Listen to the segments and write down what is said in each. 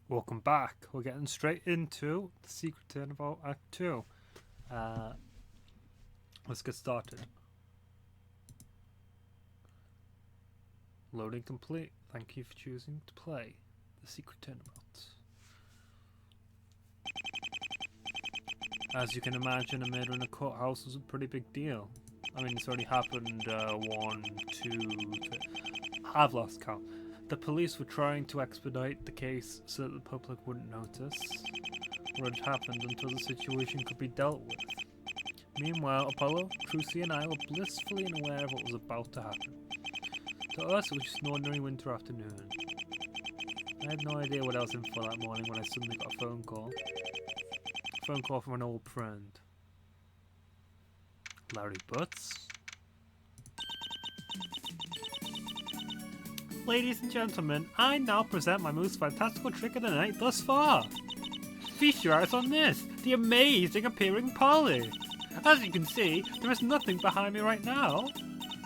Welcome back. We're getting straight into the secret Turnabout Act 2. Let's get started. Loading complete. Thank you for choosing to play the secret Turnabout. As you can imagine, a murder in a courthouse was a pretty big deal. I mean, it's already happened one, two, three. I've lost count. The police were trying to expedite the case so that the public wouldn't notice what had happened until the situation could be dealt with. Meanwhile, Apollo, Trucy, and I were blissfully unaware of what was about to happen. To us, it was just an ordinary winter afternoon. I had no idea what I was in for that morning when I suddenly got a phone call. A phone call from an old friend. Larry Butts? Ladies and gentlemen, I now present my most fantastical trick of the night thus far. Feast your eyes on this, the amazing appearing Polly. As you can see, there is nothing behind me right now.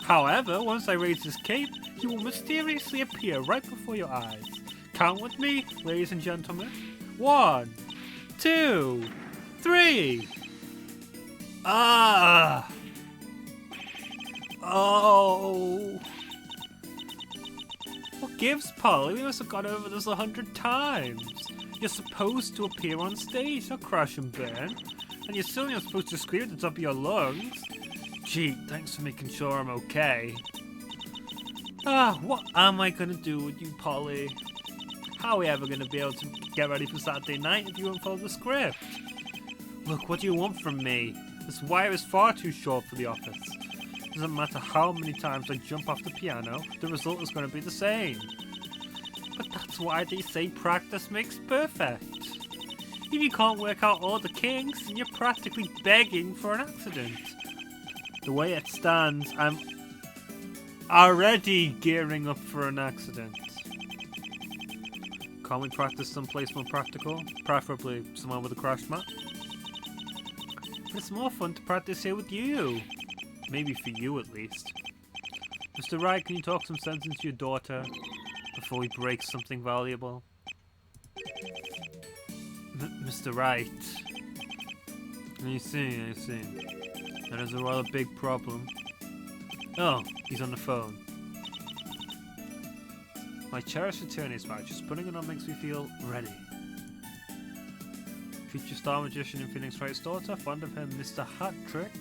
However, once I raise this cape, he will mysteriously appear right before your eyes. Count with me, ladies and gentlemen. 1, 2, 3. Ah! Oh! What gives, Polly? We must have gone over this 100 times. You're supposed to appear on stage, not crash and burn. And you're still not supposed to scream at the top of your lungs. Gee, thanks for making sure I'm okay. What am I gonna do with you, Polly? How are we ever gonna be able to get ready for Saturday night if you won't follow the script? Look, what do you want from me? This wire is far too short for the office. Doesn't matter how many times I jump off the piano, the result is going to be the same. But that's why they say practice makes perfect. If you can't work out all the kinks, then you're practically begging for an accident. The way it stands, I'm already gearing up for an accident. Can't we practice someplace more practical? Preferably somewhere with a crash mat. But it's more fun to practice here with you. Maybe for you, at least. Mr. Wright, can you talk some sense into your daughter before we break something valuable? Mr. Wright. I see. That is a rather big problem. Oh, he's on the phone. My cherished attorney's badge. Just putting it on makes me feel ready. Future star magician in Phoenix Wright's daughter, fond of him, Mr. Hat Trick.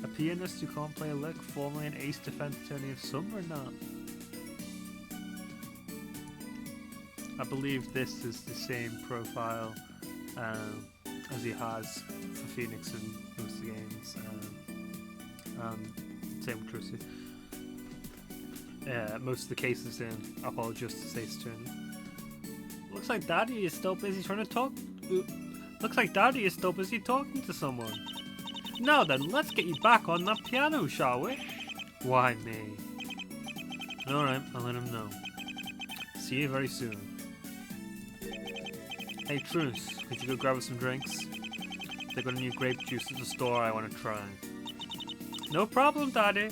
A pianist who can't play a lick, formerly an ace defense attorney of some renown. I believe this is the same profile as he has for Phoenix in most of the games. Same with Trucy. Most of the cases in Apologist State's Attorney. Looks like Daddy is still busy trying to talk. Looks like Daddy is still busy talking to someone. Now then, let's get you back on that piano, shall we? Why me? Alright, I'll let him know. See you very soon. Hey Truce, could you go grab us some drinks? They got a new grape juice at the store I want to try. No problem, Daddy.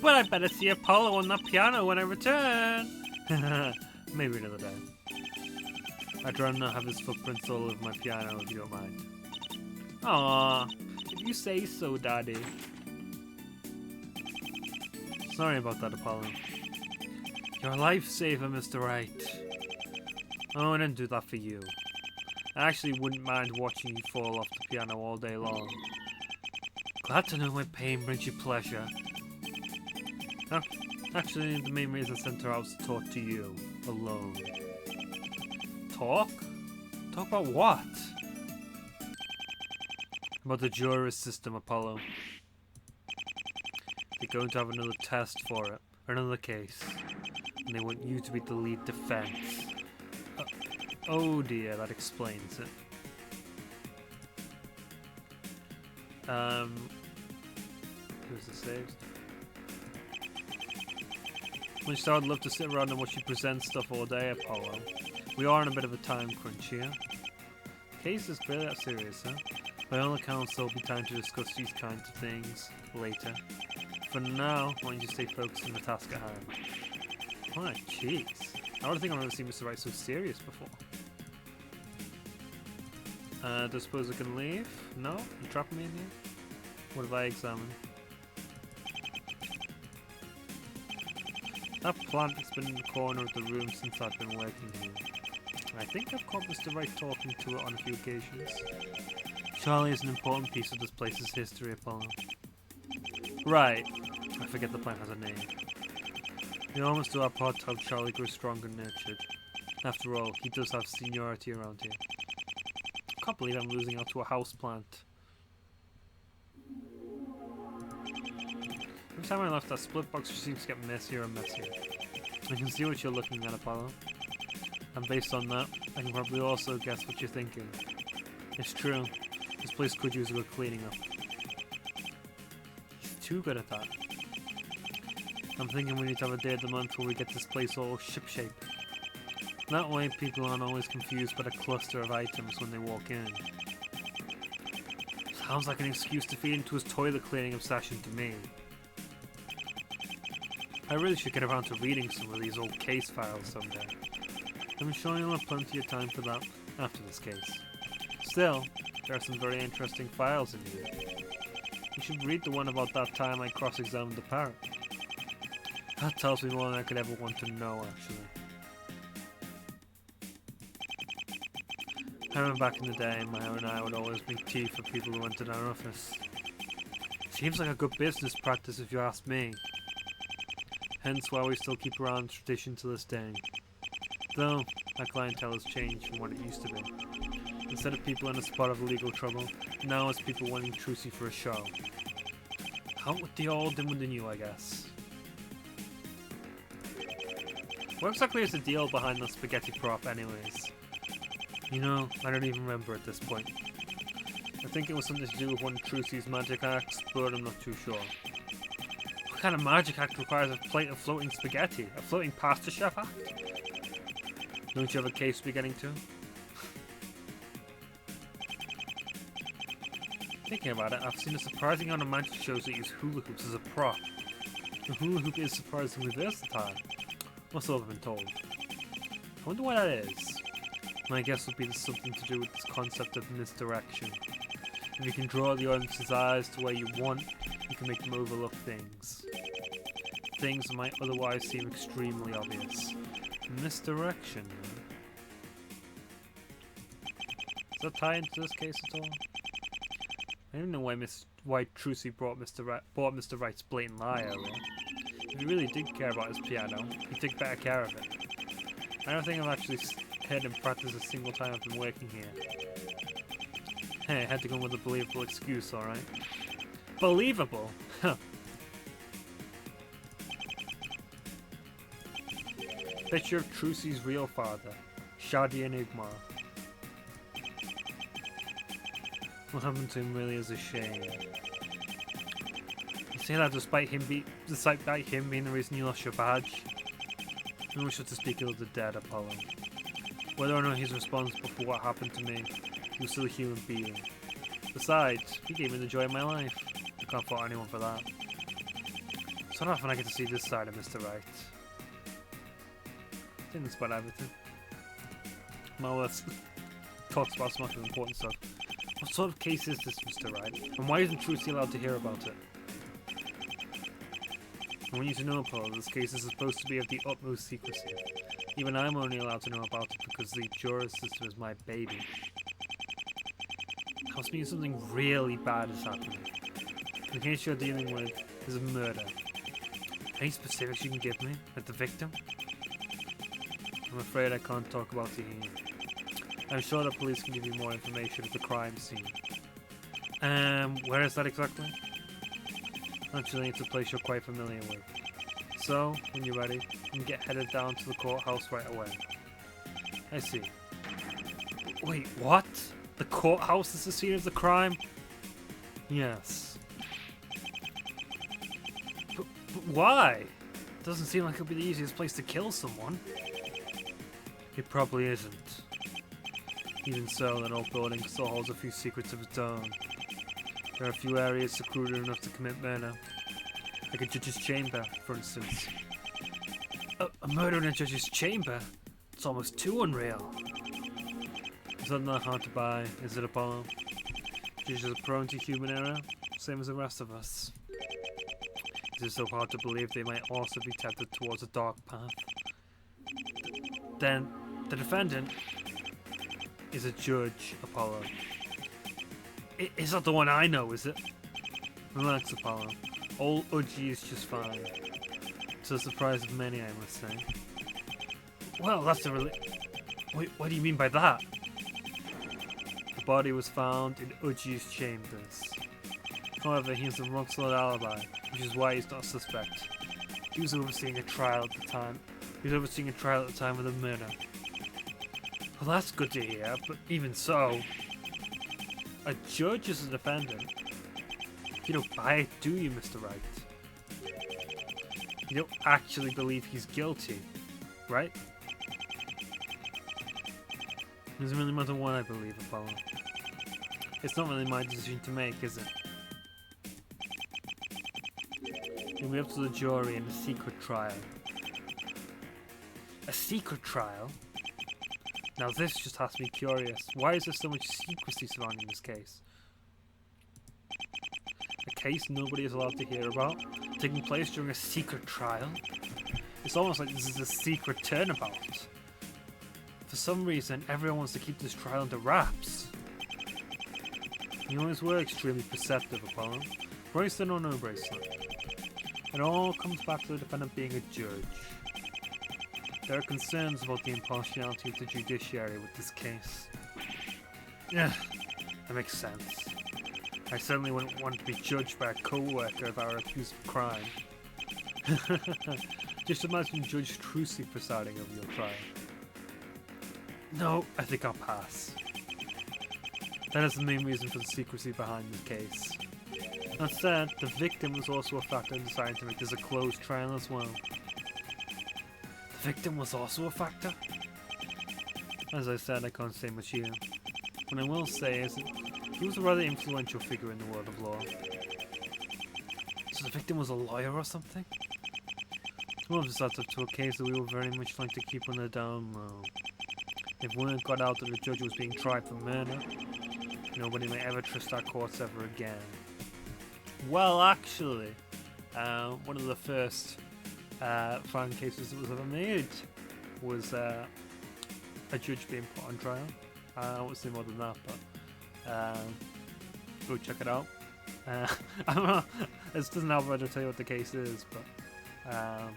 But I better see Apollo on that piano when I return. Maybe another day. I'd rather not have his footprints all over my piano if you don't mind. Aww. You say so, Daddy. Sorry about that, Apollo. You're a lifesaver, Mr. Wright. Oh, I didn't do that for you. I actually wouldn't mind watching you fall off the piano all day long. Glad to know my pain brings you pleasure. Actually, the main reason I sent her out was to talk to you, alone. Talk? Talk about what? About the jury system, Apollo. They're going to have another test for it, or another case, and they want you to be the lead defense. Oh dear, that explains it. Here's the saves. Which I'd love to sit around and watch you present stuff all day, Apollo. We are in a bit of a time crunch here. The case is really that serious, huh? By all accounts, there'll be time to discuss these kinds of things later. For now, why don't you stay focused on the task at hand? My jeez. I don't think I've ever seen Mr. Wright so serious before. Do I suppose I can leave? No? You trapping me in here? What have I examined? That plant has been in the corner of the room since I've been working here. I think I've caught Mr. Wright talking to it on a few occasions. Charlie is an important piece of this place's history, Apollo. Right. I forget the plant has a name. We almost do our part to help Charlie grow strong and nurtured. After all, he does have seniority around here. I can't believe I'm losing out to a house plant. Every time I left that split box just seems to get messier and messier. I can see what you're looking at, Apollo. And based on that, I can probably also guess what you're thinking. It's true. This place could use a good cleaning up. He's too good at that. I'm thinking we need to have a day of the month where we get this place all shipshape. That way people aren't always confused by the cluster of items when they walk in. Sounds like an excuse to feed into his toilet cleaning obsession to me. I really should get around to reading some of these old case files someday. I'm sure you'll have plenty of time for that after this case. Still, there are some very interesting files in here. You should read the one about that time I cross-examined the parrot. That tells me more than I could ever want to know, actually. I remember back in the day, Maya and I would always make tea for people who went to our office. Seems like a good business practice if you ask me. Hence why we still keep around the tradition to this day. Though, our clientele has changed from what it used to be. Instead of people in a spot of legal trouble, now it's people wanting Trucy for a show. Out with the old and with the new, I guess. What exactly is the deal behind the spaghetti prop anyways? You know, I don't even remember at this point. I think it was something to do with one of Trucy's magic acts, but I'm not too sure. What kind of magic act requires a plate of floating spaghetti? A floating pasta chef act? Don't you have a case to be getting to? Thinking about it, I've seen a surprising amount of magic shows that use hula hoops as a prop. The hula hoop is surprisingly versatile. Or so I've been told. I wonder what that is. My guess would be there's something to do with this concept of misdirection. If you can draw the audience's eyes to where you want, you can make them overlook things. Things that might otherwise seem extremely obvious. Misdirection. Does that tie into this case at all? I don't know why Trucy bought Mr. Wright's blatant lie earlier. If he really did care about his piano, he'd take better care of it. I don't think I've actually heard him practice a single time I've been working here. Hey, I had to go with a believable excuse, alright? Believable? Huh. Picture of Trucy's real father, Shadi Enigma. What happened to him really is a shame. You say that despite him being the reason you lost your badge? No one should speak ill of the dead, Apollo. Whether or not he's responsible for what happened to me, he was still a human being. Besides, he gave me the joy of my life. I can't fault anyone for that. It's not often I get to see this side of Mr. Wright. I think that's about everything. Now let's talk about some other important stuff. What sort of case is this, Mr. Wright? And why isn't Trucy allowed to hear about it? I want you to know, Paul, this case is supposed to be of the utmost secrecy. Even I'm only allowed to know about it because the justice system is my baby. That must mean something really bad is happening. The case you're dealing with is a murder. Any specifics you can give me? Like the victim? I'm afraid I can't talk about it here. I'm sure the police can give you more information of the crime scene. Where is that exactly? Actually, it's a place you're quite familiar with. So, when you're ready, you can get headed down to the courthouse right away. I see. Wait, what? The courthouse is the scene of the crime? Yes. But why? It doesn't seem like it'll be the easiest place to kill someone. It probably isn't. Even so, that old building still holds a few secrets of its own. There are a few areas secluded enough to commit murder. Like a judge's chamber, for instance. A murder in a judge's chamber? It's almost too unreal. It's not that hard to buy, is it, Apollo? Judges are prone to human error, same as the rest of us. Is it so hard to believe they might also be tempted towards a dark path? Then, the defendant is a judge, Apollo. It's not the one I know, is it? Relax, Apollo. Old Udgy is just fine. To the surprise of many, I must say. Well, that's a Wait, what do you mean by that? The body was found in Udgy's chambers. However, he has a rock-solid alibi, which is why he's not a suspect. He was overseeing a trial at the time. He was overseeing a trial at the time of the murder. Well, that's good to hear, but even so, a judge is a defendant. You don't buy it, do you, Mr. Wright? You don't actually believe he's guilty, right? It doesn't really matter what I believe, Apollo. It's not really my decision to make, is it? It'll be up to the jury in a secret trial. A secret trial? Now this just has me curious. Why is there so much secrecy surrounding this case? A case nobody is allowed to hear about, taking place during a secret trial? It's almost like this is a secret turnabout. For some reason, everyone wants to keep this trial under wraps. You always were extremely perceptive, Apollo. Bracelet or no bracelet. It all comes back to the defendant being a judge. There are concerns about the impartiality of the judiciary with this case. Yeah, that makes sense. I certainly wouldn't want to be judged by a co-worker if I were accused of crime. Just imagine Judge Trucy presiding over your trial. No, I think I'll pass. That is the main reason for the secrecy behind the case. That said, the victim was also a factor in deciding to make this a closed trial as well. The victim was also a factor? As I said, I can't say much here. What I will say is that he was a rather influential figure in the world of law. So the victim was a lawyer or something? Well, this adds up to a case that we would very much like to keep on the down low. If word got out that the judge was being tried for murder, nobody may ever trust our courts ever again. Well, actually, one of the first crime cases that was ever made was a judge being put on trial. I won't say more than that, but go check it out. I don't know, it doesn't help me to tell you what the case is, but I'm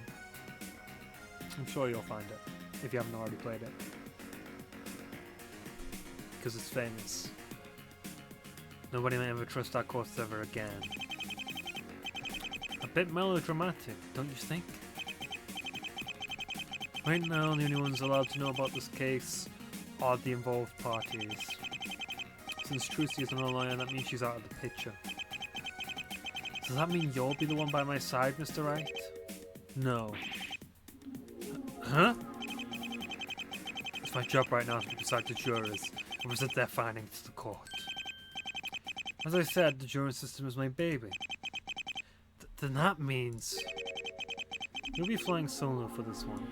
sure you'll find it if you haven't already played it. Because it's famous. Nobody may ever trust our courts ever again. A bit melodramatic, don't you think? Right now, the only ones allowed to know about this case are the involved parties. Since Trucy isn't a lawyer, that means she's out of the picture. Does that mean you'll be the one by my side, Mr. Wright? No. Huh? It's my job right now to be beside the jurors and present their findings to the court. As I said, the jury system is my baby. Then that means you'll be flying solo for this one.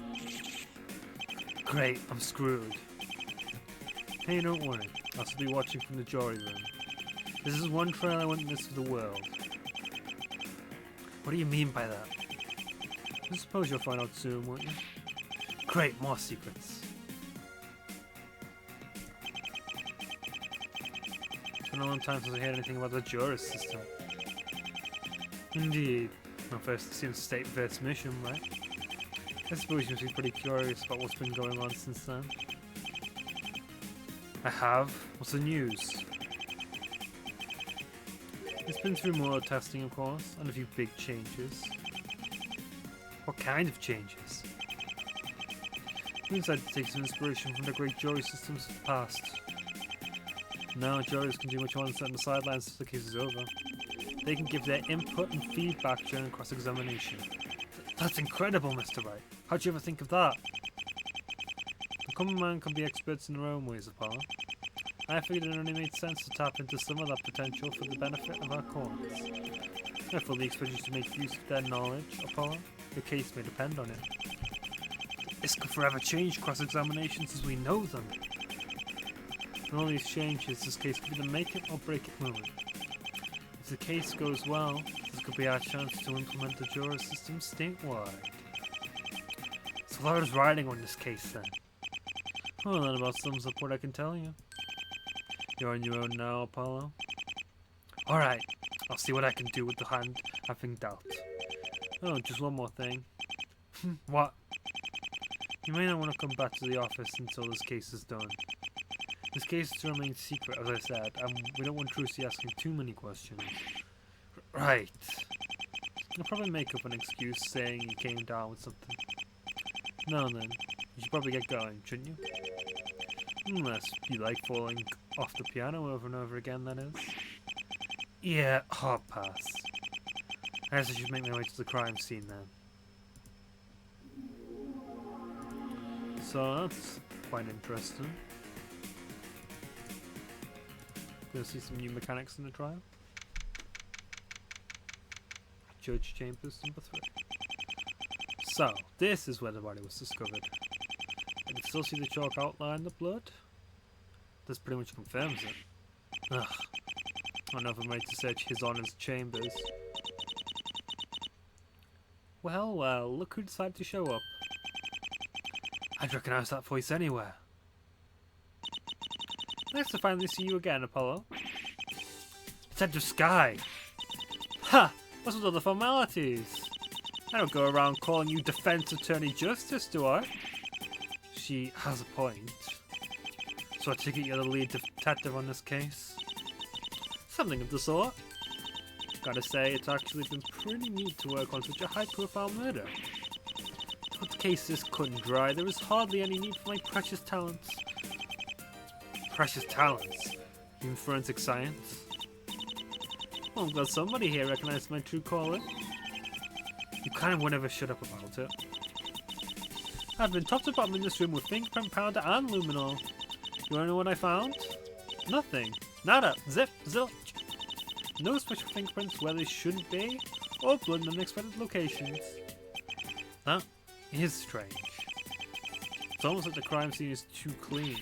Great, I'm screwed. Hey, don't worry. I'll still be watching from the jury room. This is one trial I wouldn't miss for the world. What do you mean by that? I suppose you'll find out soon, won't you? Great, more secrets. It's been a long time since I heard anything about the jury system. Indeed. My first since state first mission, right? I suppose you must be pretty curious about what's been going on since then. I have. What's the news? It's been through more testing, of course, and a few big changes. What kind of changes? We decided to take some inspiration from the great jury systems of the past. Now juries can do much more than sit on the sidelines until the case is over. They can give their input and feedback during cross-examination. That's incredible, Mr. Wright. How'd you ever think of that? The common man can be experts in their own ways, Apollo. I figured it only made sense to tap into some of that potential for the benefit of our courts. I fully expect you to make use of their knowledge, Apollo. Your case may depend on it. This could forever change cross-examinations as we know them. With all these changes, this case could be the make it or break it moment. If the case goes well, this could be our chance to implement the jury system statewide. So a lot is riding on this case then. Well, that about sums up what I can tell you. You're on your own now, Apollo. Alright, I'll see what I can do with the hand having dealt. Oh, just one more thing. What? You may not want to come back to the office until this case is done. This case is to remain secret, as I said, and we don't want Trucy asking too many questions. Right. I'll probably make up an excuse saying you came down with something. No then, you should probably get going, shouldn't you? Unless you like falling off the piano over and over again, that is. Yeah, hard pass. I guess I should make my way to the crime scene then. So that's quite interesting. Gonna see some new mechanics in the trial. Judge Chambers number 3. So, this is where the body was discovered. I can still see the chalk outline the blood. This pretty much confirms it. Ugh. I don't know if I'm ready to search His Honour's chambers. Well, well, look who decided to show up. I'd recognise that voice anywhere. Nice to finally see you again, Apollo. Detective Sky! Ha! What's with all the formalities? I don't go around calling you Defense Attorney Justice, do I? She has a point. So I take it you're the lead detective on this case? Something of the sort. Gotta say, it's actually been pretty neat to work on such a high-profile murder. To put the case this cut and dry, there is hardly any need for my precious talents. Precious talents? In forensic science? Well, I'm glad somebody here recognized my true calling. You kind of won't ever shut up about it. I've been top to bottom in this room with fingerprint powder and luminol. You wanna know what I found? Nothing. Nada. Zip. Zilch. No special fingerprints where they shouldn't be, or blood in unexpected locations. That is strange. It's almost like the crime scene is too clean.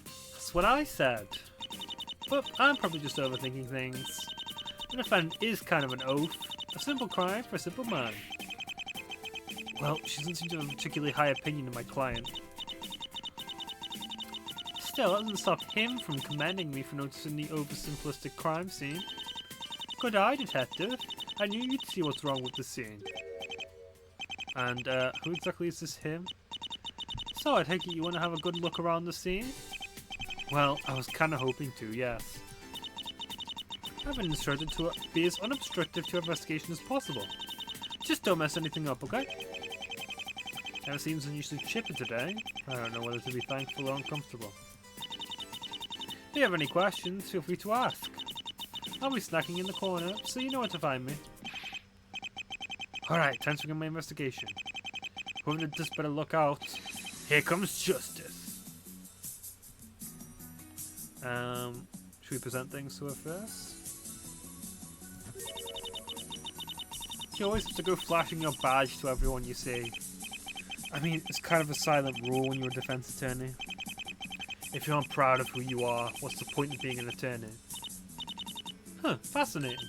That's what I said. But I'm probably just overthinking things. The defendant is kind of an oaf. A simple crime for a simple man. Well, she doesn't seem to have a particularly high opinion of my client. Still, that doesn't stop him from commending me for noticing the oversimplistic crime scene. Good eye, detective. I knew you'd see what's wrong with the scene. And, who exactly is this him? So, I take it you want to have a good look around the scene? Well, I was kinda hoping to, yes. I've been instructed to be as unobstructive to your investigation as possible. Just don't mess anything up, okay? It seems unusually chipper today. I don't know whether to be thankful or uncomfortable. If you have any questions, feel free to ask. I'll be snacking in the corner, so you know where to find me. Alright, time to begin my investigation. Whoever did this better look out. Here comes justice. Should we present things to her first? You always have to go flashing your badge to everyone you see. I mean, it's kind of a silent rule when you're a defense attorney. If you're not proud of who you are, what's the point of being an attorney? Huh, fascinating.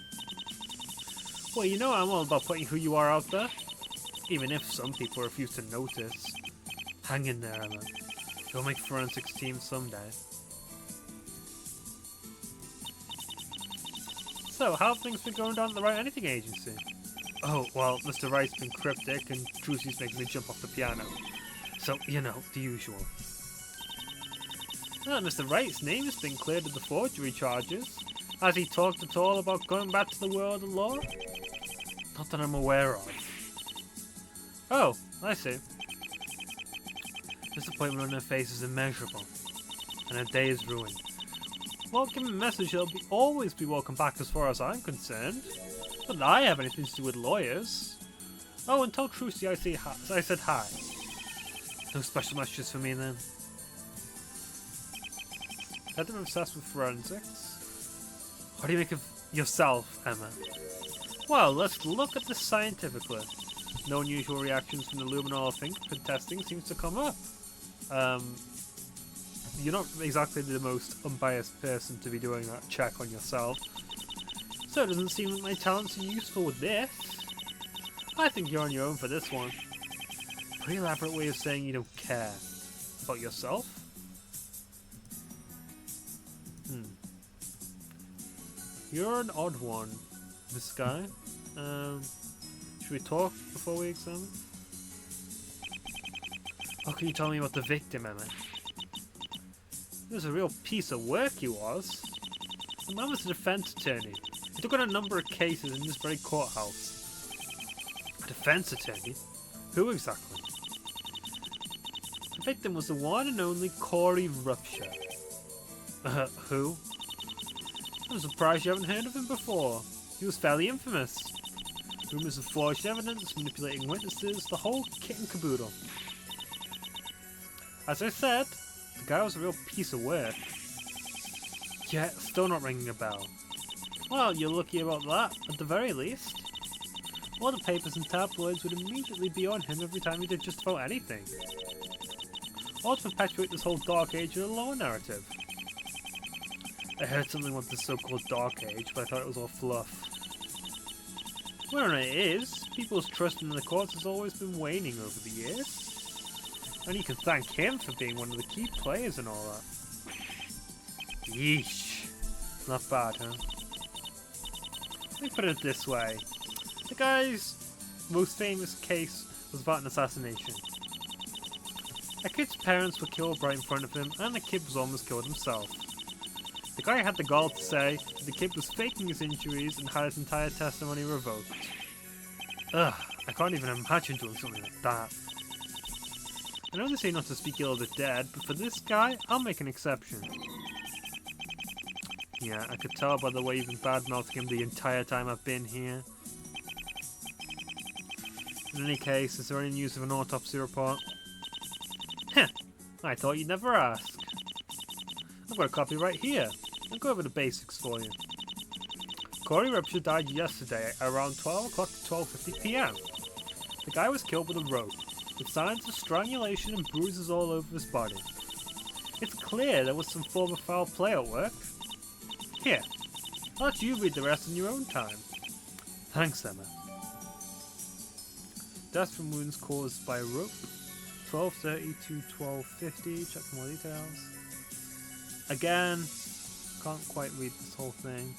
Well, you know I'm all about putting who you are out there. Even if some people refuse to notice. Hang in there, Emma. You'll make forensics team someday. So, how have things been going down at the Right Anything Agency? Oh, well, Mr. Wright's been cryptic and Trucy's making me jump off the piano. So, you know, the usual. Well, Mr. Wright's name has been cleared of the forgery charges. Has he talked at all about going back to the world of law? Not that I'm aware of. Oh, I see. Disappointment on her face is immeasurable, and her day is ruined. Well, give him a message, he'll always be welcome back as far as I'm concerned. Not that I have anything to do with lawyers. Oh, and tell Trucy I said hi. No special messages for me then. Had them obsessed with forensics? What do you make of yourself, Emma? Well, let's look at this scientifically. No unusual reactions from the luminol fingerprint testing seems to come up. you're not exactly the most unbiased person to be doing that check on yourself. So it doesn't seem like my talents are useful with this. I think you're on your own for this one. Pretty elaborate way of saying you don't care. About yourself? You're an odd one, this guy. Should we talk before we examine? What can you tell me about the victim, Emma? He was a real piece of work, he was. The man was a defense attorney. He took on a number of cases in this very courthouse. A defense attorney? Who exactly? The victim was the one and only Corey Rupture. Who? I'm surprised you haven't heard of him before. He was fairly infamous. Rumours of forged evidence, manipulating witnesses, the whole kit and caboodle. As I said, the guy was a real piece of work. Yeah, still not ringing a bell. Well, you're lucky about that, at the very least. All the papers and tabloids would immediately be on him every time he did just about anything. All to perpetuate this whole Dark Age of the law narrative. I heard something about this so-called Dark Age, but I thought it was all fluff. Whatever it is, people's trust in the courts has always been waning over the years. And you can thank him for being one of the key players and all that. Yeesh. Not bad, huh? Let me put it this way. The guy's most famous case was about an assassination. A kid's parents were killed right in front of him, and the kid was almost killed himself. The guy had the gall to say that the kid was faking his injuries and had his entire testimony revoked. Ugh, I can't even imagine doing something like that. I know they say not to speak ill of the dead, but for this guy, I'll make an exception. Yeah, I could tell by the way you've been bad-mouthing him the entire time I've been here. In any case, is there any news of an autopsy report? Heh, I thought you'd never ask. I've got a copy right here. I'll go over the basics for you. Corey Rupture died yesterday around 12 o'clock to 12:50 PM. The guy was killed with a rope, with signs of strangulation and bruises all over his body. It's clear there was some form of foul play at work. Here, I'll let you read the rest in your own time. Thanks, Emma. Death from wounds caused by rope, 12:30 to 12:50. Check for more details. Again, can't quite read this whole thing.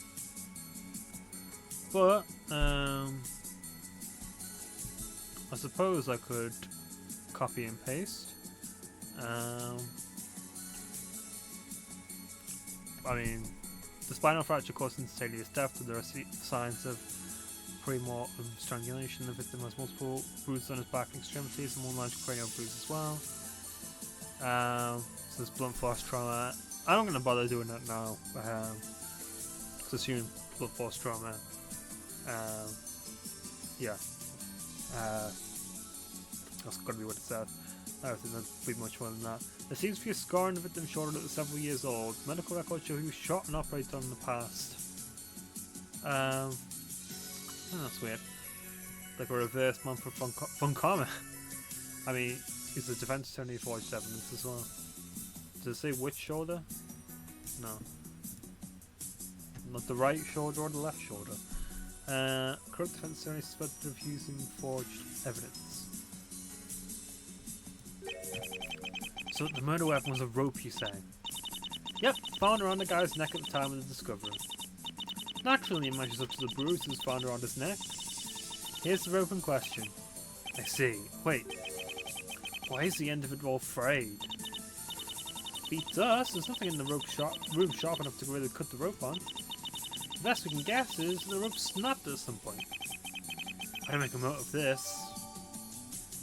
But, I suppose I could copy and paste. I mean, the spinal fracture caused instantaneous death, but there are signs of pre-mortem strangulation. The victim has multiple bruises on his back and extremities and one large cranial bruise as well. So there's blunt force trauma. I'm not going to bother doing that now. It's assumed blunt force trauma. Yeah. That's got to be what it says. I don't think that'd be much more than that. There seems to be a scar on the victim's shoulder that was several years old. Medical records show he was shot and operated on in the past. That's weird. Like a reverse Manfred von Karma. I mean, he's the defense attorney for forged evidence as well. Does it say which shoulder? No. Not the right shoulder or the left shoulder. Corrupt defense attorney suspected of using forged evidence. So the murder weapon was a rope, you say? Yep, found around the guy's neck at the time of the discovery. Naturally, it matches up to the bruises found around his neck. Here's the rope in question. I see. Wait. Why is the end of it all frayed? Beats us, there's nothing in the room sharp enough to really cut the rope on. The best we can guess is the rope snapped at some point. I don't make a note of this.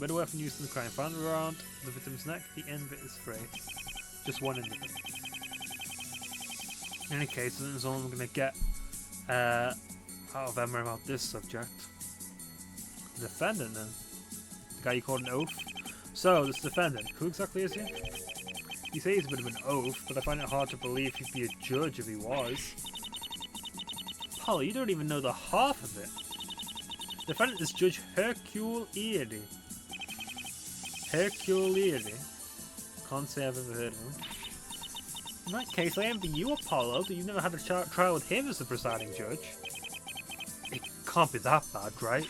Murder weapon used in the crime found around the victim's neck, the end of it is frayed. Just one end of it. In any case, this is all I'm going to get out of Emma about this subject. The defendant then. The guy you called an oaf. So, this defendant, who exactly is he? You say he's a bit of an oaf, but I find it hard to believe he'd be a judge if he was. Polly, you don't even know the half of it. The defendant is Judge Hercule Eady. Hercule Eady. Can't say I've ever heard of him. In that case, I envy you, Apollo, that you've never had a trial with him as the presiding judge. It can't be that bad, right?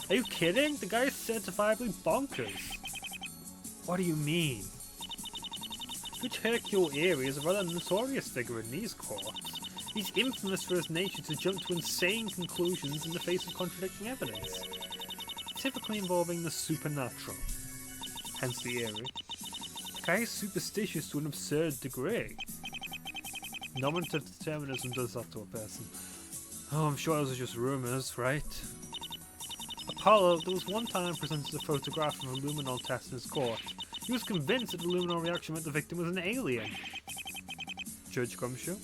Are you kidding? The guy is certifiably bonkers. What do you mean? Judge Hercule Erie is a rather notorious figure in these courts. He's infamous for his nature to jump to insane conclusions in the face of contradicting evidence, typically involving the supernatural. Hence the Erie. The guy is superstitious to an absurd degree. Normative determinism does that to a person. Oh, I'm sure those are just rumours, right? Apollo, there was one time presented a photograph of a luminol test in his court. He was convinced that the luminol reaction meant the victim was an alien. Judge Gumshoe?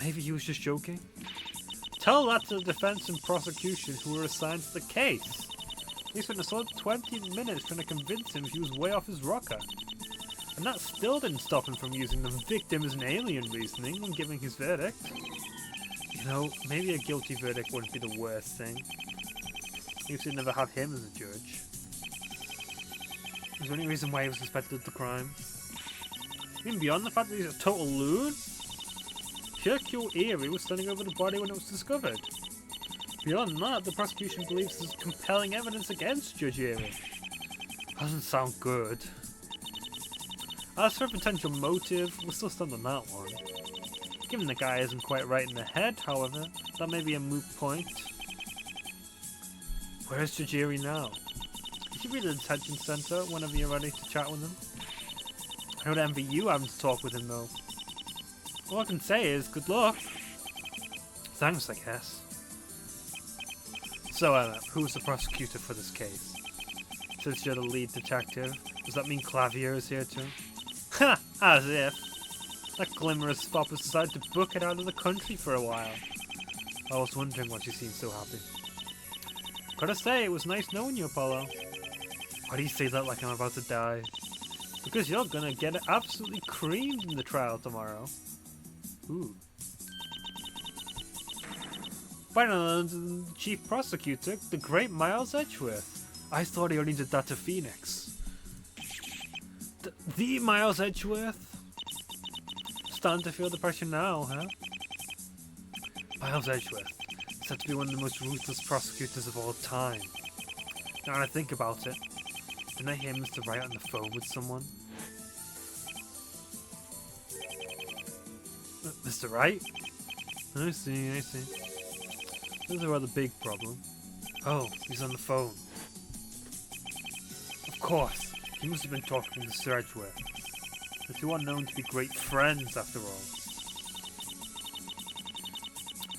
Maybe he was just joking? Tell that to the defense and prosecution who were assigned to the case. They spent a solid 20 minutes trying to convince him he was way off his rocker. And that still didn't stop him from using the victim as an alien reasoning when giving his verdict. You know, maybe a guilty verdict wouldn't be the worst thing. You should never have him as a judge. Is there any reason why he was suspected of the crime? Even beyond the fact that he's a total loon? Hercule Erie was standing over the body when it was discovered. Beyond that, the prosecution believes there's compelling evidence against Judge Erie. Doesn't sound good. As for a potential motive, we'll still stand on that one. Given the guy isn't quite right in the head, however, that may be a moot point. Where's Judge Erie now? You should be at the detention centre whenever you're ready to chat with him. I would envy you having to talk with him though. All I can say is, good luck. Thanks, I guess. So, who's the prosecutor for this case? Since you're the lead detective, does that mean Clavier is here too? Ha! As if! That glimmerous fop has decided to book it out of the country for a while. I was wondering why she seemed so happy. Gotta say, it was nice knowing you, Apollo. Why do you say that like I'm about to die? Because you're gonna get absolutely creamed in the trial tomorrow. Ooh. Finally, the chief prosecutor, the great Miles Edgeworth. I thought he only did that to Phoenix. The Miles Edgeworth? Starting to feel the pressure now, huh? Miles Edgeworth, said to be one of the most ruthless prosecutors of all time. Now when I think about it, didn't I hear Mr. Wright on the phone with someone? Mr. Wright? I see, I see. There's a rather big problem. Oh, he's on the phone. Of course, he must have been talking to Sir Edgeworth. The two are known to be great friends, after all.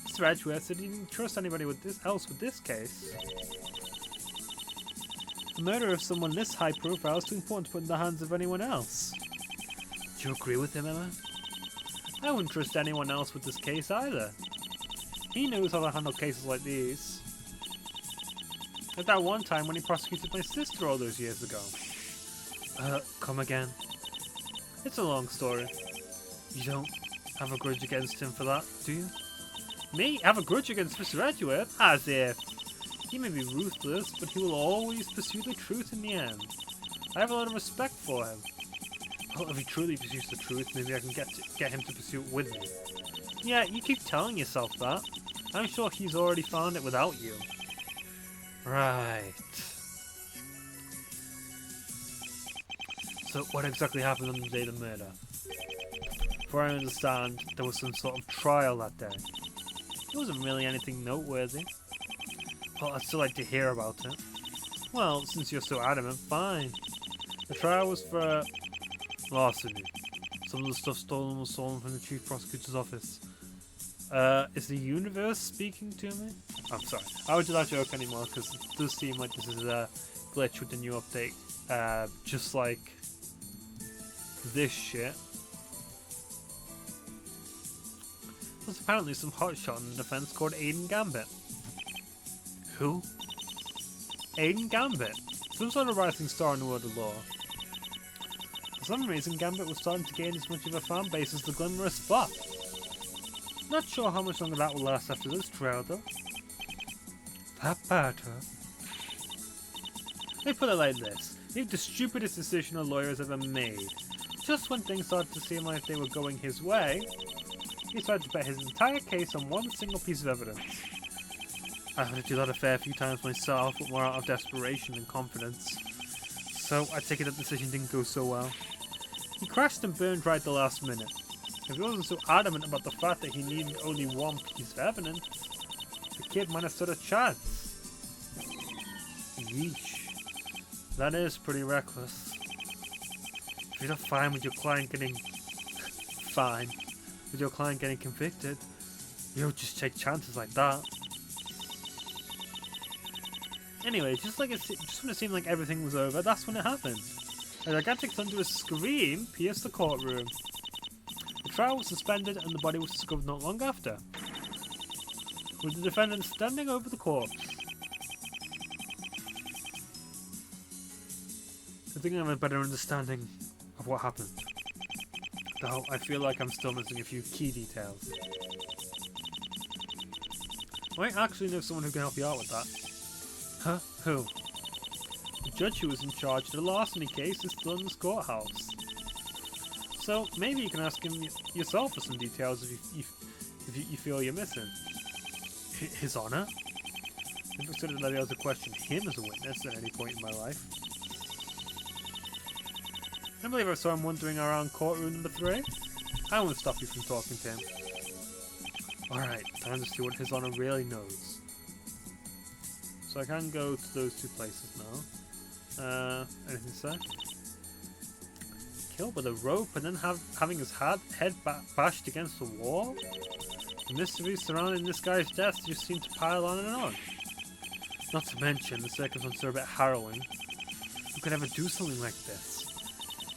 Mr. Edgeworth said he didn't trust anybody else with this case. The murder of someone this high profile is too important to put in the hands of anyone else. Do you agree with him, Emma? I wouldn't trust anyone else with this case either. He knows how to handle cases like these. Like that one time when he prosecuted my sister all those years ago. Come again? It's a long story. You don't have a grudge against him for that, do you? Me? Have a grudge against Mr. Edgeworth? As if. He may be ruthless, but he will always pursue the truth in the end. I have a lot of respect for him. Well, if he truly pursues the truth, maybe I can get him to pursue it with me. Yeah, you keep telling yourself that. I'm sure he's already found it without you. Right. So, what exactly happened on the day of the murder? For I understand, there was some sort of trial that day. It wasn't really anything noteworthy. Well, I'd still like to hear about it. Well, since you're so adamant, fine. The trial was for larceny. Some of the stuff stolen was stolen from the chief prosecutor's office. Is the universe speaking to me? I'm sorry. I won't do that joke anymore because it does seem like this is a glitch with the new update. Just like this shit. There's apparently some hotshot in the defense called Aiden Gambit. Who? Aiden Gambit. Some sort of rising star in the world of law. For some reason, Gambit was starting to gain as much of a fan base as the glamorous Fop. Not sure how much longer that will last after this trial, though. That bad, huh? Let me put it like this. Make the stupidest decision a lawyer has ever made. just when things started to seem like they were going his way, he decided to bet his entire case on one single piece of evidence. I've had to do that a fair few times myself, but more out of desperation than confidence. So I take it that decision didn't go so well. He crashed and burned right at the last minute. If he wasn't so adamant about the fact that he needed only one piece of evidence, the kid might have stood a chance. Yeesh. That is pretty reckless. If you're not fine with your client getting convicted, you don't just take chances like that. Anyway, just when it seemed like everything was over, that's when it happened. A gigantic thunderous scream pierced the courtroom. The trial was suspended and the body was discovered not long after, with the defendant standing over the corpse. I think I have a better understanding of what happened, though I feel like I'm still missing a few key details. I might actually know someone who can help you out with that. Huh? Who? The judge who was in charge of the larceny case is still in this courthouse. So maybe you can ask him yourself for some details if you feel you're missing. His Honor? I've considered that I'd be able to question him as a witness at any point in my life. I believe I saw him wandering around courtroom number 3. I won't stop you from talking to him. Alright, time to see what His Honor really knows. So I can go to those 2 places now. Anything to say? Killed with a rope and then having his head bashed against the wall? The mysteries surrounding this guy's death just seem to pile on and on. Not to mention, the circumstances are a bit harrowing. Who could ever do something like this?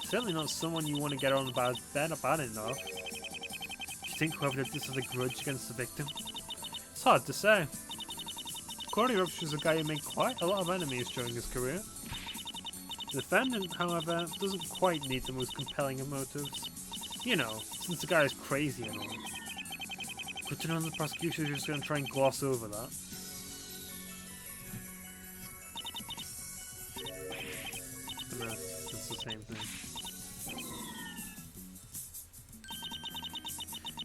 Certainly not someone you want to get on bad enough. Do you think whoever did this has a grudge against the victim? It's hard to say. Corey Rups was a guy who made quite a lot of enemies during his career. The defendant, however, doesn't quite need the most compelling of motives. You know, since the guy is crazy and all. Good to know the prosecution is just going to try and gloss over that. It's the same thing.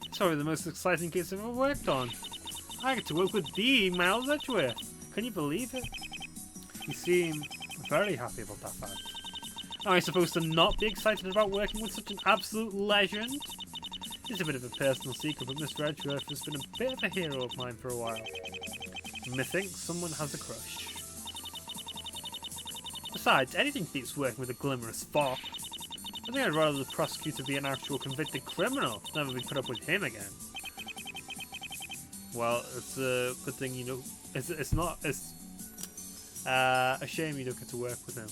It's probably the most exciting case I've ever worked on. I get to work with the Miles Edgeworth. Can you believe it? You seem very happy about that fact. Am I supposed to not be excited about working with such an absolute legend? It's a bit of a personal secret, but Mr. Edgeworth has been a bit of a hero of mine for a while. Methinks someone has a crush. Besides, anything beats working with a glamorous fop. I think I'd rather the prosecutor be an actual convicted criminal than ever be put up with him again. Well, it's a good thing you know. It's a shame you don't get to work with him.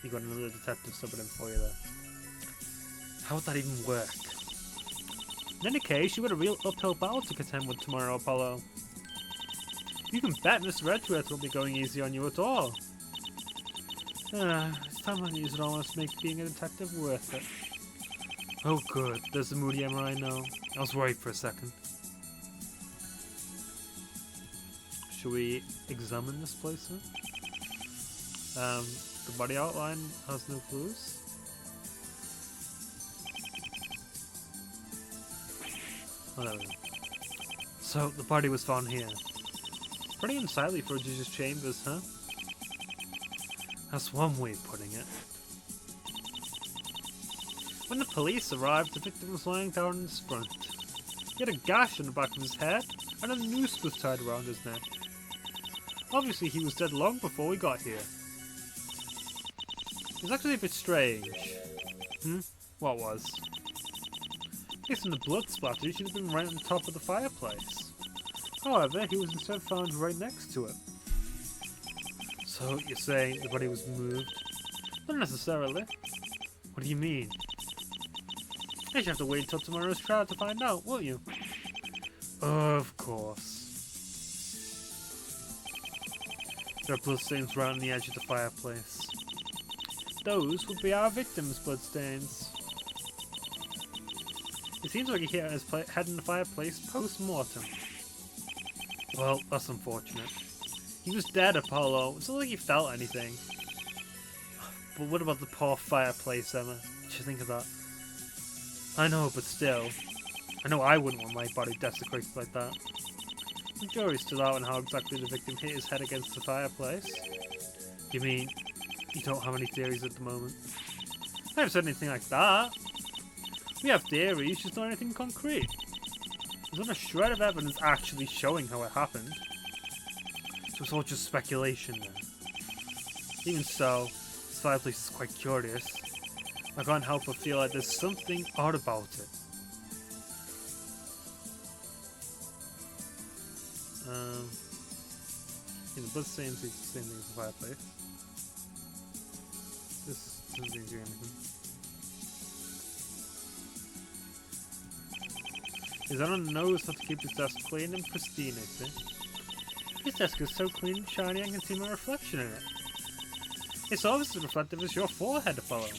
You got another detective subbing in for you there. How would that even work? In any case, you got a real uphill battle to contend with tomorrow, Apollo. You can bet Mr. Edgeworth won't be going easy on you at all. It's time I use it almost make being a detective worth it. Oh good, there's the moody Emma I know. I was worried for a second. Should we examine this place then? The body outline has no clues. Oh, there we go. So, the body was found here. Pretty unsightly for a judge's chambers, huh? That's one way of putting it. When the police arrived, the victim was lying down in his front. He had a gash on the back of his head, and a noose was tied around his neck. Obviously, he was dead long before we got here. It was actually a bit strange. What was? Based on the blood splatter, he should have been right on top of the fireplace. However, he was instead found right next to it. So, you're saying the body was moved? Not necessarily. What do you mean? I should have to wait until tomorrow's trial to find out, won't you? Of course. There are bloodstains right on the edge of the fireplace. Those would be our victim's bloodstains. It seems like he hit his head in the fireplace post-mortem. Well, that's unfortunate. He was dead, Apollo. It's not like he felt anything. But what about the poor fireplace, Emma? What do you think of that? I know, but still. I know I wouldn't want my body desecrated like that. The jury's still out on how exactly the victim hit his head against the fireplace. You mean, you don't have any theories at the moment? I haven't said anything like that. We have theories, just not anything concrete. There's not a shred of evidence actually showing how it happened. So it's all just speculation then. Even so, this fireplace is quite curious. I can't help but feel like there's something odd about it. The bloodstains do the same thing as the fireplace. This doesn't seem to do anything. His owner knows how to keep his desk clean and pristine, I see. His desk is so clean and shiny I can see my reflection in it. It's almost as reflective as your forehead, Apollo.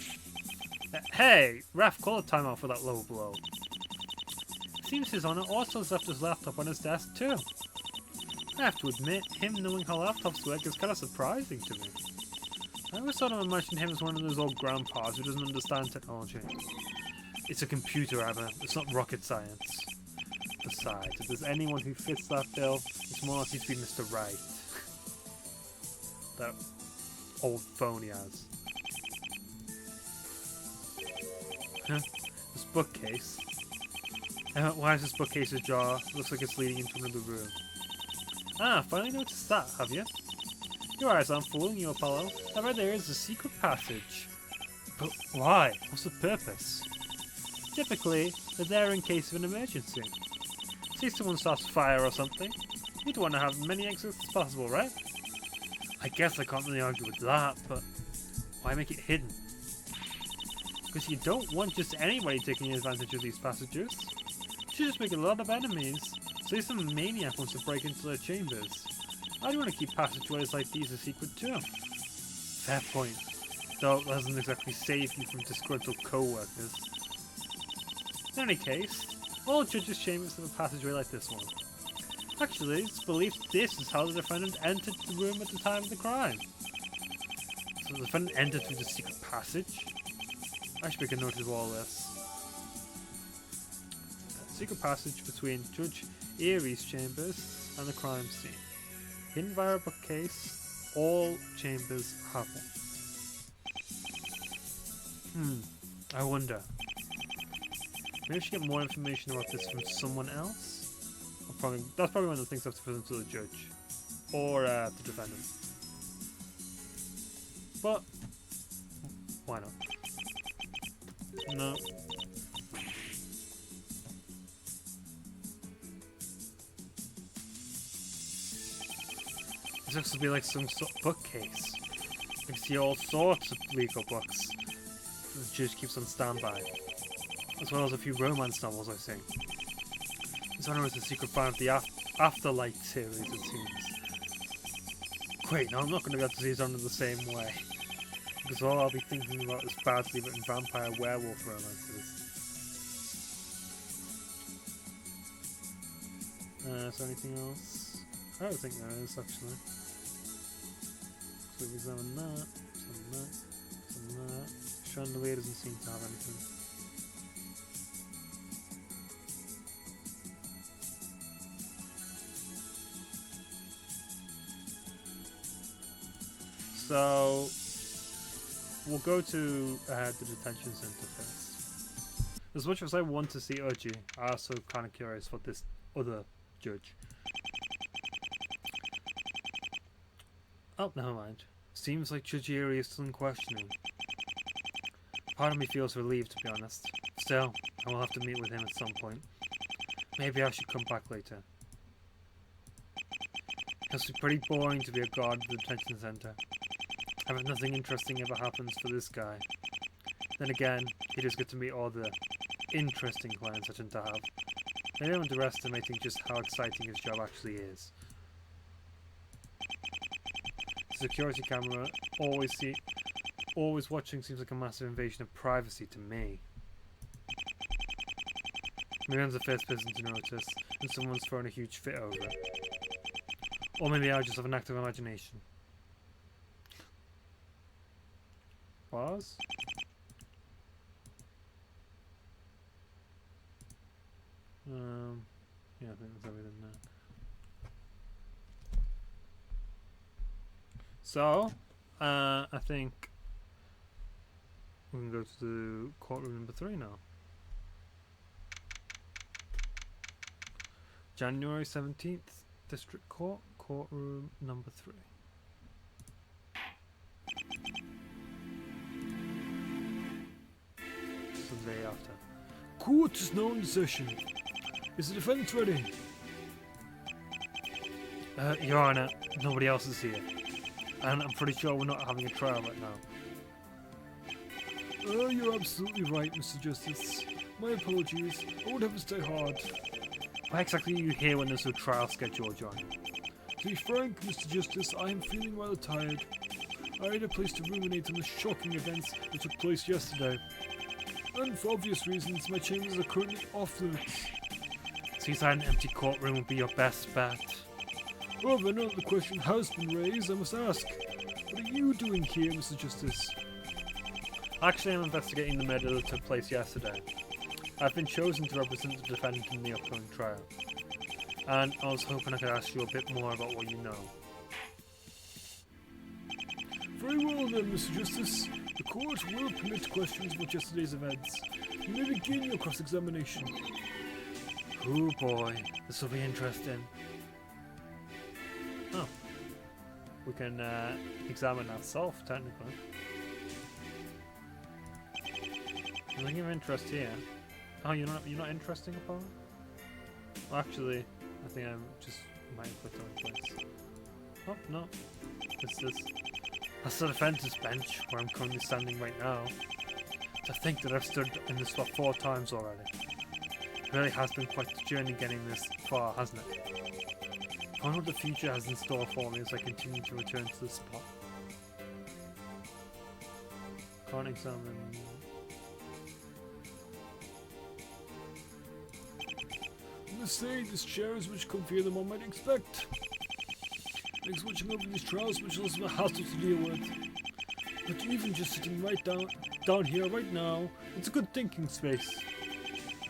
Hey, Ref, call a timeout for that low blow. It seems his owner also has left his laptop on his desk too. I have to admit, him knowing how laptops work is kind of surprising to me. I always sort of imagined him as one of those old grandpas who doesn't understand technology. It's a computer, Emma. It's not rocket science. Besides, if there's anyone who fits that bill, it's more likely to be Mr. Wright. That old phone he has. Huh? This bookcase. Why is this bookcase ajar? Looks like it's leading into another room. Ah, finally noticed that, have you? Your eyes aren't fooling you, Apollo. I bet there is a secret passage. But why? What's the purpose? Typically, they're there in case of an emergency. See someone starts a fire or something. You'd want to have as many exits as possible, right? I guess I can't really argue with that, but why make it hidden? Because you don't want just anybody taking advantage of these passages. You should just make a lot of enemies. Say some maniac wants to break into their chambers. I'd want to keep passageways like these a secret too. Fair point. Though it doesn't exactly save you from disgruntled co-workers. In any case, all judges' chambers have a passageway like this one. Actually, it's believed this is how the defendant entered the room at the time of the crime. So the defendant entered through the secret passage? I should make a note of all this. Secret passage between Judge Erie's chambers and the crime scene. Hidden via a bookcase, all chambers have one. I wonder. Maybe we should get more information about this from someone else? That's probably one of the things I have to present to the judge. Or the defendant. But, why not? No. This looks to be like some sort of bookcase. You can see all sorts of legal books. The judge keeps on standby. As well as a few romance novels, I think. This one was the secret fan of the Afterlight series, it seems. Wait, no, I'm not going to be able to see it under the same way. Because all I'll be thinking about is badly written vampire werewolf romances. Is there anything else? I don't think there is, actually. So we examine that, examine that, examine that. Chandelier doesn't seem to have anything. So we'll go to the detention center first. As much as I want to see Uji, I'm also kind of curious about this other judge. Oh, never mind. Seems like Judge Erie is still in questioning. Part of me feels relieved, to be honest. Still, I will have to meet with him at some point. Maybe I should come back later. It's pretty boring to be a guard at the detention center. I bet nothing interesting ever happens for this guy. Then again, he does get to meet all the interesting clients I tend to have. Maybe I'm underestimating just how exciting his job actually is. The security camera always watching seems like a massive invasion of privacy to me. Maybe I'm the first person to notice, and someone's throwing a huge fit over it. Or maybe I just have an active imagination. Pause. Yeah, I think that's everything there. So, I think we can go to courtroom number 3 now. January 17th, District Court, courtroom number 3. Sunday after. Court is now in session. Is the defense ready? Your Honor, nobody else is here. And I'm pretty sure we're not having a trial right now. You're absolutely right, Mr. Justice. My apologies. I would have to stay hard. Why exactly are you here when there's a trial scheduled, John? To be frank, Mr. Justice, I am feeling rather tired. I had a place to ruminate on the shocking events that took place yesterday. And for obvious reasons, my chambers are currently off limits. Seems like an empty courtroom would be your best bet. However, now that the question has been raised, I must ask, what are you doing here, Mr. Justice? Actually, I'm investigating the murder that took place yesterday. I've been chosen to represent the defendant in the upcoming trial. And I was hoping I could ask you a bit more about what you know. Very well then, Mr. Justice. The court will permit questions about yesterday's events. You may begin your cross-examination. Oh boy, this will be interesting. Oh. We can examine ourselves, technically. Nothing of interest here. Oh, you're not interesting upon? Well, actually, I think I just might have put the wrong place. Oh, no. That's the defense's bench, where I'm currently standing right now. To think that I've stood in this spot 4 times already. It really has been quite the journey getting this far, hasn't it? I wonder what the future has in store for me as I continue to return to this spot. Can't examine... I must say, this chair is much comfier than one might expect. Makes watching over these trials much less of a hassle to deal with. But even just sitting right down here right now, it's a good thinking space.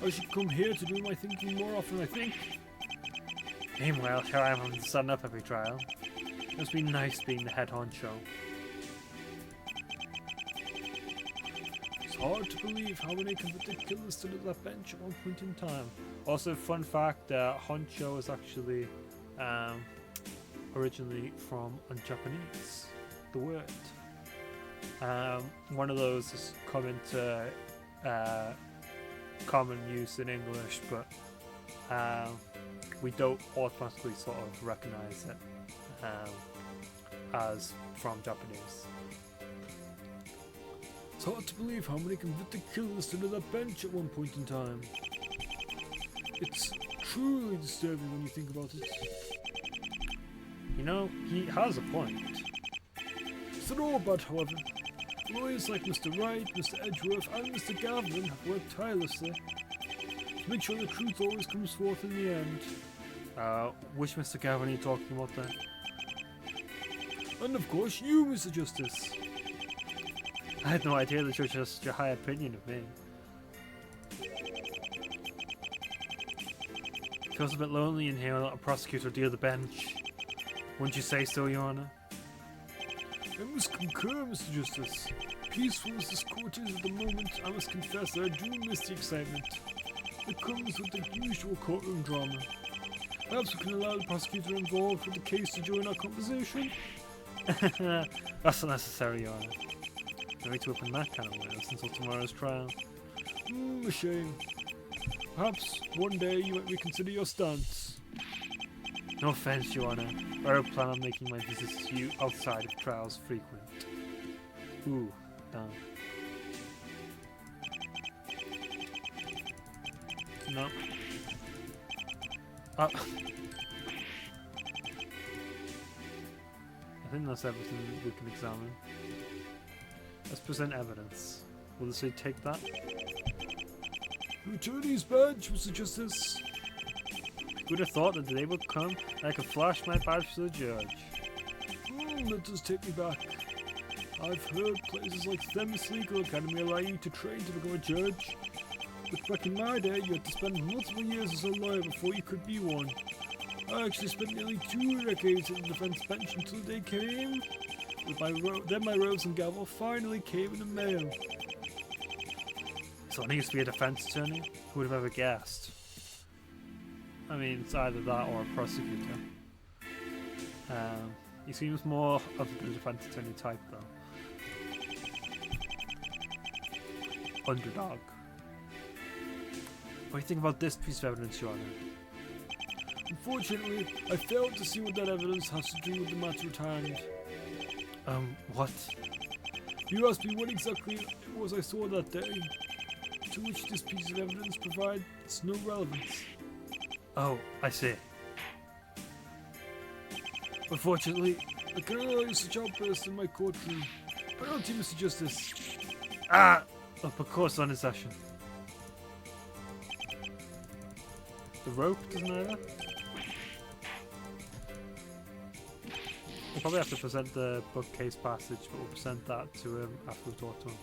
I should come here to do my thinking more often, I think. Meanwhile, here I am having to stand up every trial. It must be nice being the head honcho. It's hard to believe how many convicted killers stood at that bench at one point in time. Also, fun fact, honcho is actually originally from Japanese, the word. One of those is common to common use in English, but we don't automatically sort of recognize it as from Japanese. It's hard to believe how many convicted killers stood at that bench at one point in time. It's truly disturbing when you think about it. You know, he has a point. It's not all bad, however. Lawyers like Mr. Wright, Mr. Edgeworth, and Mr. Gavin have worked tirelessly to make sure the truth always comes forth in the end. Which Mr. Gavin are you talking about there? And of course, you, Mr. Justice. I had no idea that you had such a high opinion of me. Feels a bit lonely in here without a prosecutor near the bench. Wouldn't you say so, Your Honor? I must concur, Mr. Justice. Peaceful as this court is at the moment, I must confess that I do miss the excitement. It comes with the usual courtroom drama. Perhaps we can allow the prosecutor involved with the case to join our conversation? That's unnecessary, Your Honor. No need to open that kind of windows until tomorrow's trial. A shame. Perhaps one day you might reconsider your stance. No offense, Your Honor. I don't plan on making my visits to you outside of trials frequent. Ooh, damn. No. I think that's everything we can examine. Let's present evidence. Will the city take that? Attorney's badge, Mr. Justice. Who'd have thought that the day would come and I could flash my badge to the judge? That does take me back. I've heard places like Themis Legal Academy allow you to train to become a judge. But back in my day, you had to spend multiple years as a lawyer before you could be one. I actually spent nearly 2 decades at the defense bench until the day came. Then my robes and gavel finally came in the mail. So I used to be a defense attorney? Who would have ever guessed? I mean, it's either that or a prosecutor. He seems more of the defense attorney type, though. Underdog. What do you think about this piece of evidence, Your Honor? Unfortunately, I failed to see what that evidence has to do with the matter at hand. What? You asked me what exactly it was I saw that day, to which this piece of evidence provides no relevance. Oh, I see. Unfortunately, I cannot allow you such outbursts in my courtroom. Penalty, Mr. Justice. Of course, on in session. The rope doesn't either. We'll probably have to present the bookcase passage, but we'll present that to him after we talk to him.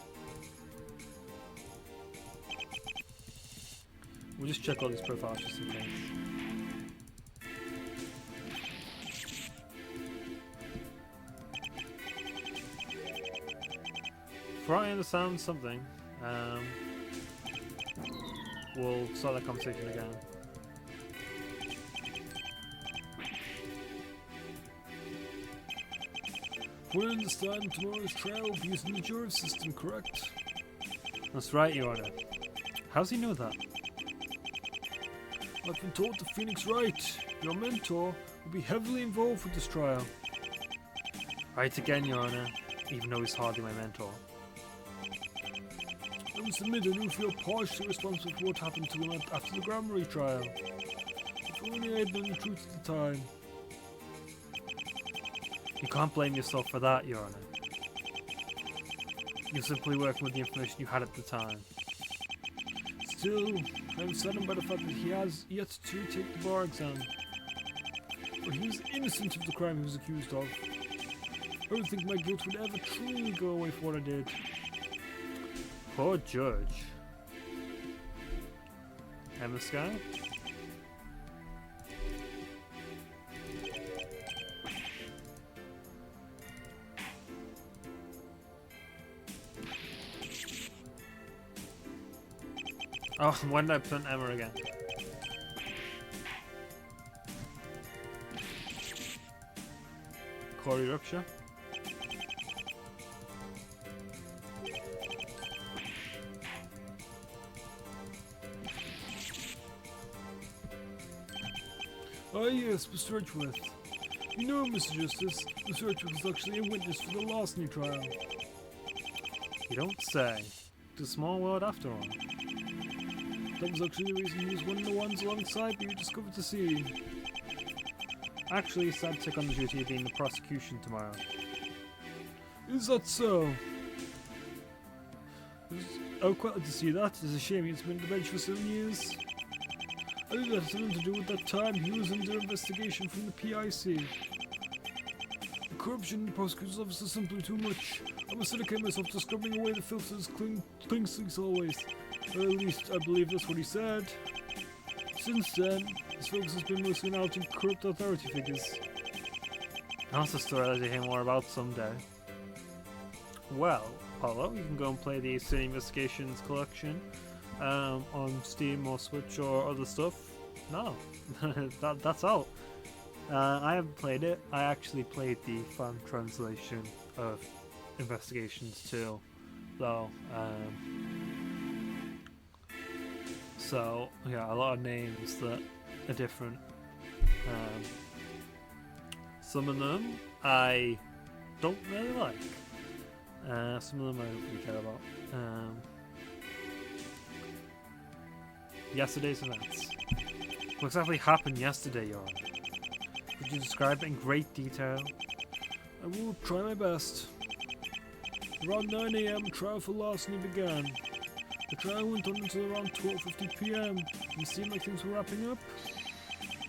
We'll just check all these profiles just in case. Before I understand something, we'll start that conversation again. We understand tomorrow's trial will be using the jury system, correct? That's right, Your Honor. How's he know that? I've been told that Phoenix Wright, your mentor, will be heavily involved with this trial. Right again, Your Honor, even though he's hardly my mentor. I must admit I do feel partially responsible for what happened to him after the Grammar trial. If only I had known the truth at the time. You can't blame yourself for that, Your Honor. You're simply working with the information you had at the time. Still, I'm saddened by the fact that he has yet to take the bar exam. But he was innocent of the crime he was accused of. I don't think my guilt would ever truly go away for what I did. Poor judge. Emma Sky? Oh, when did I present Emma again? Corey Rupture? Ah yes, Mr. Edgeworth. You know, Mr. Justice, Mr. Edgeworth was actually a witness for the Larceny trial. You don't say. It's a small world after all. That was actually the reason he was one of the ones alongside me who discovered the scene. Actually, he's sad to take on the duty of being the prosecution tomorrow. Is that so? I would quite like to see that. It's a shame he's been on the bench for 7 years. I think that has something to do with that time he was under investigation from the PIC. The corruption in the prosecutor's office is simply too much. I must dedicate myself to scrubbing away the filth that clings always. Or at least I believe that's what he said. Since then, his focus has been mostly on outing corrupt authority figures. That's a story that you'll hear more about someday. Well, Paulo, you can go and play the City Investigations collection on Steam or Switch or other stuff. No, that's out. I haven't played it. I actually played the fan translation of Investigations 2, though. So, yeah, a lot of names that are different. Some of them I don't really like. Some of them I don't really care about. Yesterday's events. What exactly happened yesterday, Your Honor? Could you describe it in great detail? I will try my best. Around 9 AM, trial for larceny began. The trial went on until around 12:50 PM, and it seemed like things were wrapping up.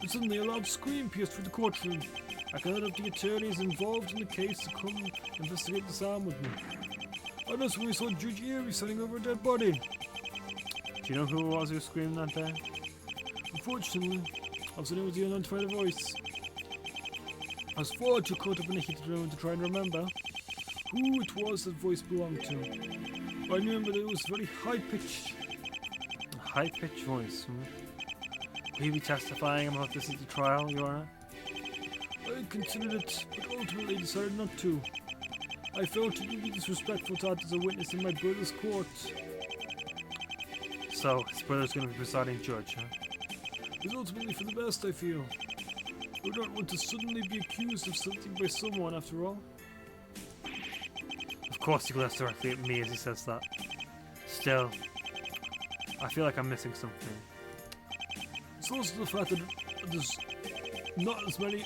But suddenly a loud scream pierced through the courtroom. I can head up the attorneys involved in the case to come investigate this arm with me. I know when we saw Judge Erie standing over a dead body. Do you know who it was who screamed that day? Unfortunately, I was unable to identify the voice. I was far too caught up in the heat of the moment to try and remember who it was that voice belonged to. I remember that it was very high-pitched. A high-pitched voice, Will you be testifying about this at the trial, Your Honor? I considered it, but ultimately decided not to. I felt it would be disrespectful to act as a witness in my brother's court. So, his brother's going to be presiding judge, huh? It's ultimately for the best, I feel. We don't want to suddenly be accused of something by someone, after all. Of course he glares directly at me as he says that. Still, I feel like I'm missing something. It's also the fact that there's not as many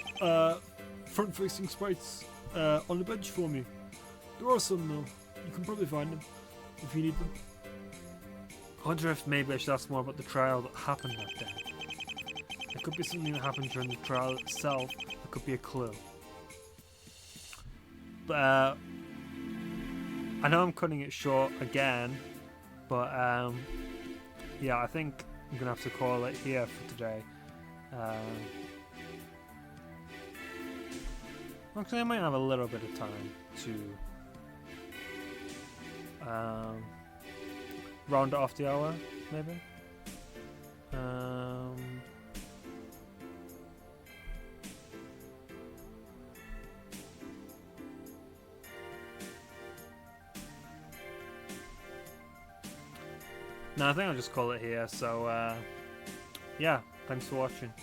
front-facing sprites on the bench for me. There are some though. You can probably find them if you need them. I wonder if maybe I should ask more about the trial that happened that day. It could be something that happened during the trial itself. It could be a clue. But I know I'm cutting it short again, but yeah, I think I'm gonna have to call it here for today. Actually, I might have a little bit of time to round it off the hour, maybe. No, I think I'll just call it here. So, yeah, thanks for watching.